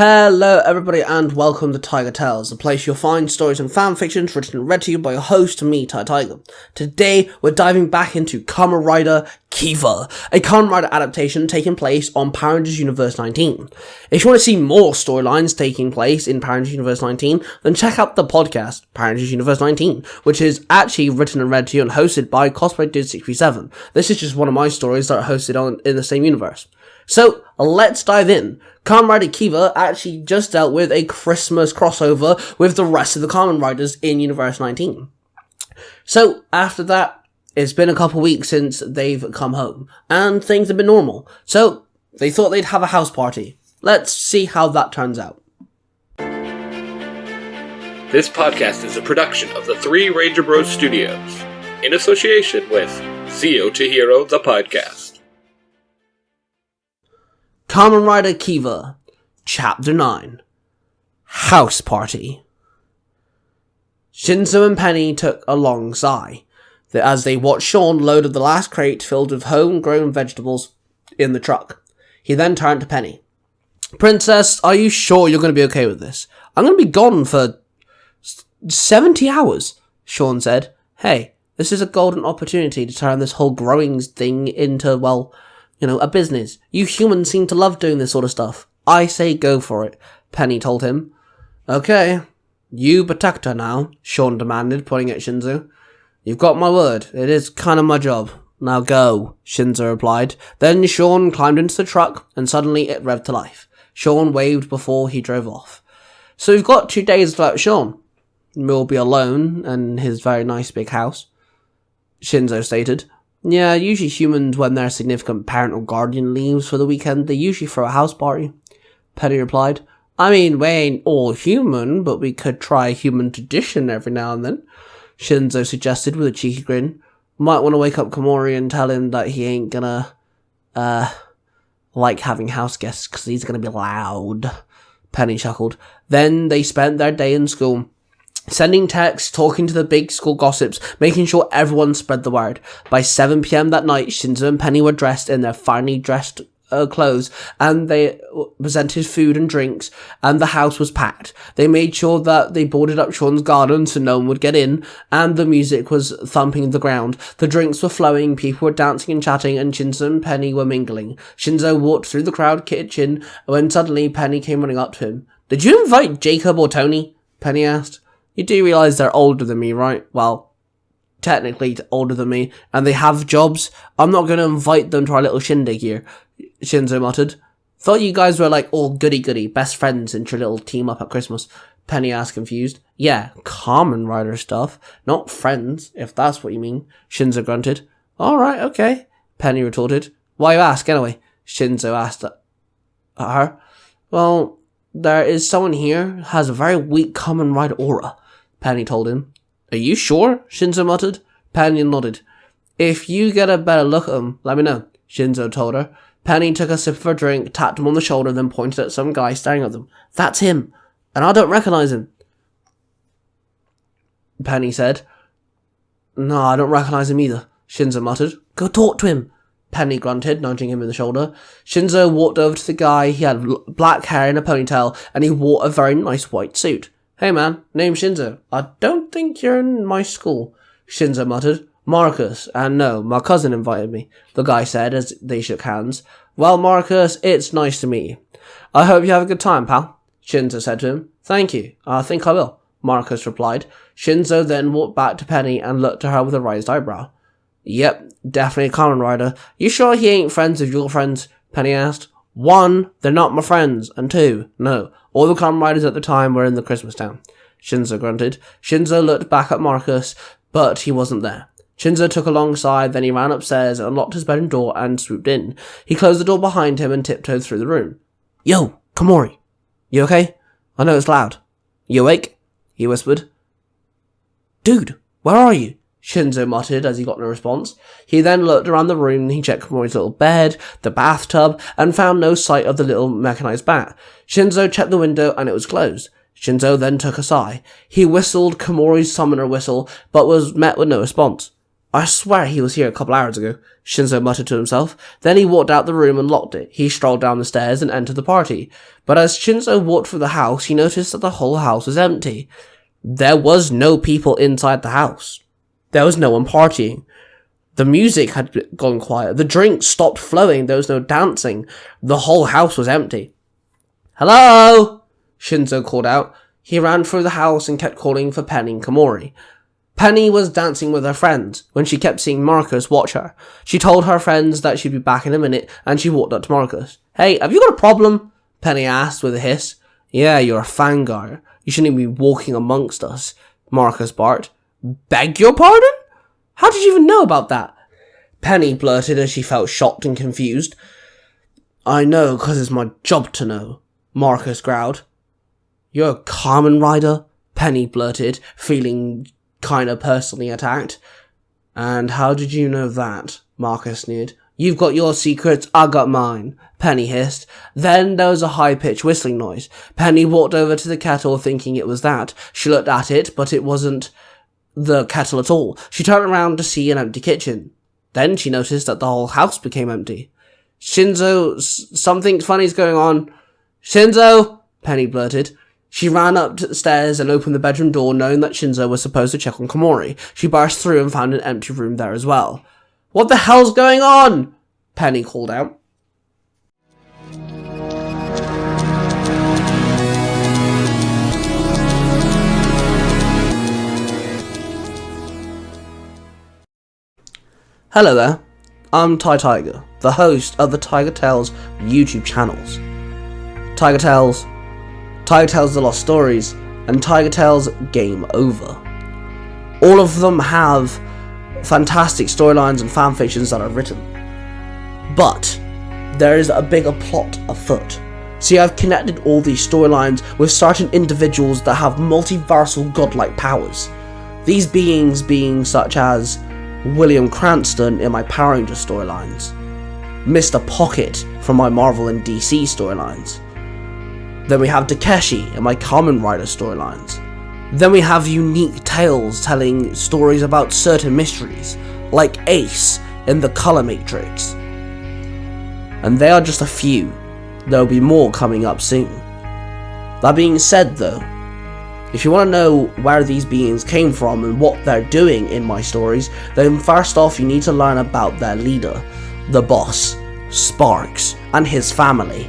Hello everybody and welcome to Tiger Tales, the place you'll find stories and fanfictions written and read to you by your host, me, Tai Tiger. Today, we're diving back into Kamen Rider Kiva, a Kamen Rider adaptation taking place on Power Rangers Universe 19. If you want to see more storylines taking place in Power Rangers Universe 19, then check out the podcast, Power Rangers Universe 19, which is actually written and read to you and hosted by Cosplay Dude 67. This is just one of my stories that are hosted in the same universe. So, let's dive in. Kamen Rider Kiva actually just dealt with a Christmas crossover with the rest of the Kamen Riders in Universe 19. So, after that, it's been a couple weeks since they've come home, and things have been normal. So, they thought they'd have a house party. Let's see how that turns out. This podcast is a production of the Three Ranger Bros Studios, in association with Zio to Hero, the podcast. Kamen Rider Kiva, Chapter 9, House Party. Shinzo and Penny took a long sigh as they watched Sean load the last crate filled with homegrown vegetables in the truck. He then turned to Penny. "Princess, are you sure you're going to be okay with this? I'm going to be gone for 70 hours, Sean said. Hey, this is a golden opportunity to turn this whole growing thing into, a business. You humans seem to love doing this sort of stuff. I say go for it," Penny told him. "Okay, you protect her now," Sean demanded, pointing at Shinzo. "You've got my word. It is kind of my job. Now go," Shinzo replied. Then Sean climbed into the truck, and suddenly it revved to life. Sean waved before he drove off. "So we've got 2 days without Sean. We'll be alone in his very nice big house," Shinzo stated. "Yeah, usually humans, when their significant parent or guardian leaves for the weekend, they usually throw a house party," Penny replied. "I mean, we ain't all human, but we could try a human tradition every now and then," Shinzo suggested with a cheeky grin. "Might want to wake up Komori and tell him that he ain't gonna, like having house guests, because he's gonna be loud," Penny chuckled. Then they spent their day in school, sending texts, talking to the big school gossips, making sure everyone spread the word. By 7 p.m. that night, Shinzo and Penny were dressed in their finely dressed clothes, and they presented food and drinks, and the house was packed. They made sure that they boarded up Sean's garden so no one would get in, and the music was thumping the ground. The drinks were flowing, people were dancing and chatting, and Shinzo and Penny were mingling. Shinzo walked through the crowd kitchen when suddenly Penny came running up to him. "Did you invite Jacob or Tony?" Penny asked. "You do realise they're older than me, right? Well, technically older than me, and they have jobs. I'm not going to invite them to our little shindig here," Shinzo muttered. "Thought you guys were all goody-goody, best friends into your little team up at Christmas," Penny asked, confused. "Yeah, Kamen Rider stuff, not friends, if that's what you mean," Shinzo grunted. "Alright, okay," Penny retorted. "Why you ask, anyway?" Shinzo asked at her. "Well, there is someone here who has a very weak Kamen Rider aura," Penny told him. "Are you sure?" Shinzo muttered. Penny nodded. "If you get a better look at him, let me know," Shinzo told her. Penny took a sip of her drink, tapped him on the shoulder, then pointed at some guy staring at them. "That's him, and I don't recognize him," Penny said. "No, I don't recognize him either," Shinzo muttered. "Go talk to him," Penny grunted, nudging him in the shoulder. Shinzo walked over to the guy. He had black hair and a ponytail, and he wore a very nice white suit. "Hey man, name's Shinzo. I don't think you're in my school," Shinzo muttered. "Marcus, and no, my cousin invited me," the guy said as they shook hands. "Well, Marcus, it's nice to meet you. I hope you have a good time, pal," Shinzo said to him. "Thank you, I think I will," Marcus replied. Shinzo then walked back to Penny and looked at her with a raised eyebrow. "Yep, definitely a Kamen Rider. You sure he ain't friends with your friends?" Penny asked. "1, they're not my friends, and 2, no, all the Kamen Riders at the time were in the Christmas town," Shinzo grunted. Shinzo looked back at Marcus, but he wasn't there. Shinzo took a long sigh, then he ran upstairs, unlocked his bedroom door, and swooped in. He closed the door behind him and tiptoed through the room. "Yo, Komori, you okay? I know it's loud. You awake?" he whispered. "Dude, where are you?" Shinzo muttered as he got no response. He then looked around the room and he checked Komori's little bed, the bathtub, and found no sight of the little mechanized bat. Shinzo checked the window and it was closed. Shinzo then took a sigh. He whistled Komori's summoner whistle, but was met with no response. I swear he was here a couple hours ago, Shinzo muttered to himself. Then he walked out the room and locked it. He strolled down the stairs and entered the party. But as Shinzo walked through the house, he noticed that the whole house was empty. There was no people inside the house. There was no one partying. The music had gone quiet. The drinks stopped flowing. There was no dancing. The whole house was empty. "Hello!" Shinzo called out. He ran through the house and kept calling for Penny and Komori. Penny was dancing with her friends when she kept seeing Marcus watch her. She told her friends that she'd be back in a minute, and she walked up to Marcus. "Hey, have you got a problem?" Penny asked with a hiss. "Yeah, you're a fangirl. You shouldn't be walking amongst us," Marcus barked. "Beg your pardon? How did you even know about that?" Penny blurted as she felt shocked and confused. "I know, 'cause it's my job to know," Marcus growled. "You're a Kamen Rider?" Penny blurted, feeling kinda personally attacked. "And how did you know that?" Marcus sneered. "You've got your secrets, I got mine," Penny hissed. Then there was a high-pitched whistling noise. Penny walked over to the kettle thinking it was that. She looked at it, but it wasn't the kettle at all. She turned around to see an empty kitchen. Then she noticed that the whole house became empty. "Shinzo, something funny's going on." "Shinzo!" Penny blurted. She ran up the stairs and opened the bedroom door, knowing that Shinzo was supposed to check on Komori. She burst through and found an empty room there as well. "What the hell's going on?" Penny called out. Hello there, I'm Tai Tiger, the host of the Tiger Tales YouTube channels. Tiger Tales The Lost Stories, and Tiger Tales Game Over. All of them have fantastic storylines and fanfictions that are written. But there is a bigger plot afoot. See, I've connected all these storylines with certain individuals that have multiversal godlike powers. These beings being such as William Cranston in my Power Rangers storylines, Mr. Pocket from my Marvel and DC storylines. Then we have Takeshi in my Kamen Rider storylines. Then we have unique tales telling stories about certain mysteries, like Ace in the Color Matrix. And they are just a few. There will be more coming up soon. That being said though, if you want to know where these beings came from and what they're doing in my stories, then first off you need to learn about their leader, the boss, Sparks, and his family.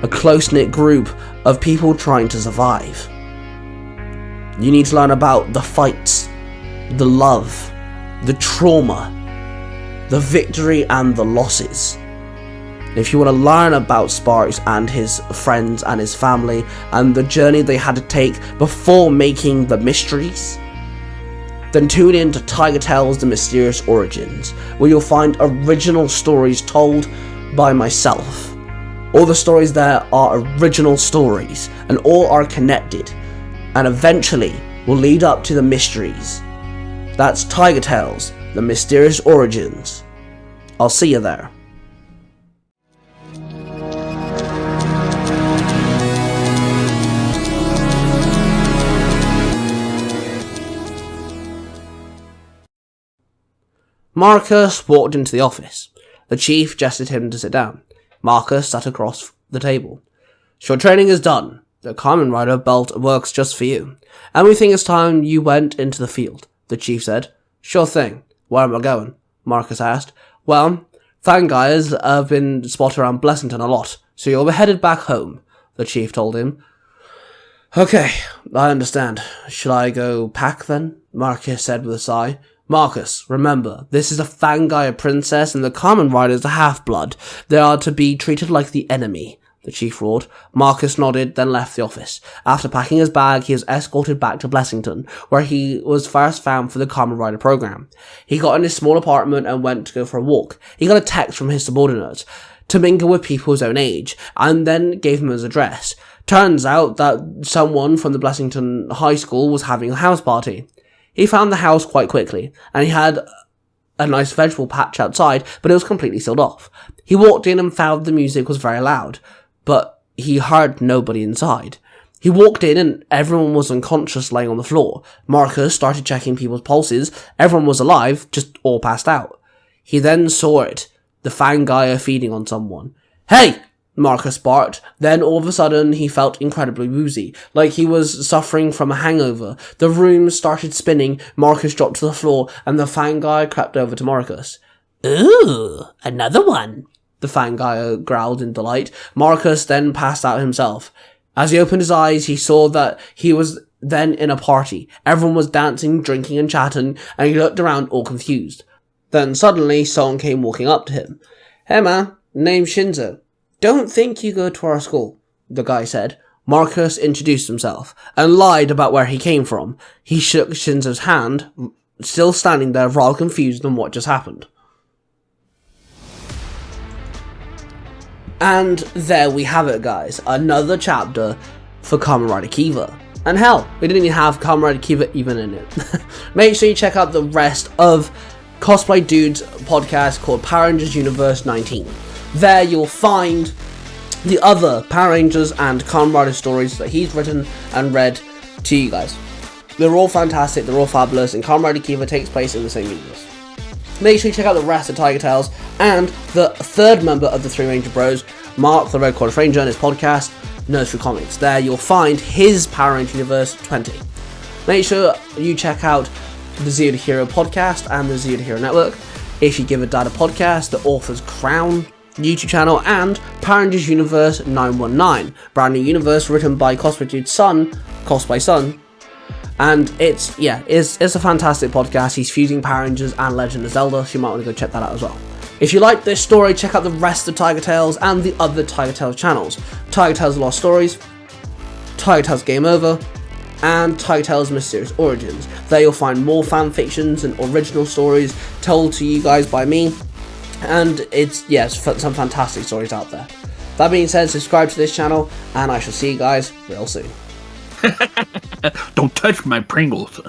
A close-knit group of people trying to survive. You need to learn about the fights, the love, the trauma, the victory and the losses. If you want to learn about Sparks and his friends and his family and the journey they had to take before making the mysteries, then tune in to Tiger Tales The Mysterious Origins, where you'll find original stories told by myself. All the stories there are original stories, and all are connected, and eventually will lead up to the mysteries. That's Tiger Tales, The Mysterious Origins. I'll see you there. Marcus walked into the office. The chief gestured him to sit down. Marcus sat across the table. "Your training is done. The Kamen Rider belt works just for you. And we think it's time you went into the field," the chief said. "Sure thing. Where am I going?" Marcus asked. "Well, fan guys have been spotted around Blessington a lot, so you'll be headed back home," the chief told him. "Okay, I understand. Should I go pack then?" Marcus said with a sigh. "Marcus, remember, this is a Fangaya princess and the Kamen Rider is a half-blood. They are to be treated like the enemy," the chief roared. Marcus nodded, then left the office. After packing his bag, he was escorted back to Blessington, where he was first found for the Kamen Rider program. He got in his small apartment and went to go for a walk. He got a text from his subordinate to mingle with people his own age, and then gave him his address. Turns out that someone from the Blessington High School was having a house party. He found the house quite quickly, and he had a nice vegetable patch outside, but it was completely sealed off. He walked in and found the music was very loud, but he heard nobody inside. He walked in and everyone was unconscious laying on the floor. Marcus started checking people's pulses. Everyone was alive, just all passed out. He then saw it. The Fangire feeding on someone. "Hey!" Marcus barked. Then all of a sudden he felt incredibly woozy, like he was suffering from a hangover. The room started spinning, Marcus dropped to the floor, and the Fangire crept over to Marcus. "Ooh, another one," the Fangire growled in delight. Marcus then passed out himself. As he opened his eyes, he saw that he was then in a party. Everyone was dancing, drinking and chatting, and he looked around all confused. Then suddenly, someone came walking up to him. "Hey man, name's Shinzo. Don't think you go to our school," the guy said. Marcus introduced himself, and lied about where he came from. He shook Shinzo's hand, still standing there rather confused on what just happened. And there we have it, guys. Another chapter for Kamen Rider Kiva. And hell, we didn't even have Kamen Rider Kiva even in it. Make sure you check out the rest of Cosplay Dude's podcast called Power Rangers Universe 19. There you'll find the other Power Rangers and Kamen Rider stories that he's written and read to you guys. They're all fantastic, they're all fabulous, and Kamen Rider Kiva takes place in the same universe. Make sure you check out the rest of Tiger Tales and the third member of the Three Ranger Bros, Mark the Red Quarter Ranger, and his podcast, Nerds for Comics. There you'll find his Power Ranger Universe 20. Make sure you check out the Zero to Hero podcast and the Zero to Hero Network. If you give a Data podcast, the Author's Crown YouTube channel, and Power Rangers Universe 919, brand new universe written by Cosplay Dude's son, Cosplay Son. And it's a fantastic podcast. He's fusing Power Rangers and Legend of Zelda, so you might want to go check that out as well. If you like this story, check out the rest of Tiger Tales and the other Tiger Tales channels. Tiger Tales Lost Stories, Tiger Tales Game Over, and Tiger Tales Mysterious Origins. There you'll find more fanfictions and original stories told to you guys by me. And it's some fantastic stories out there. That being said, subscribe to this channel, and I shall see you guys real soon. Don't touch my Pringles.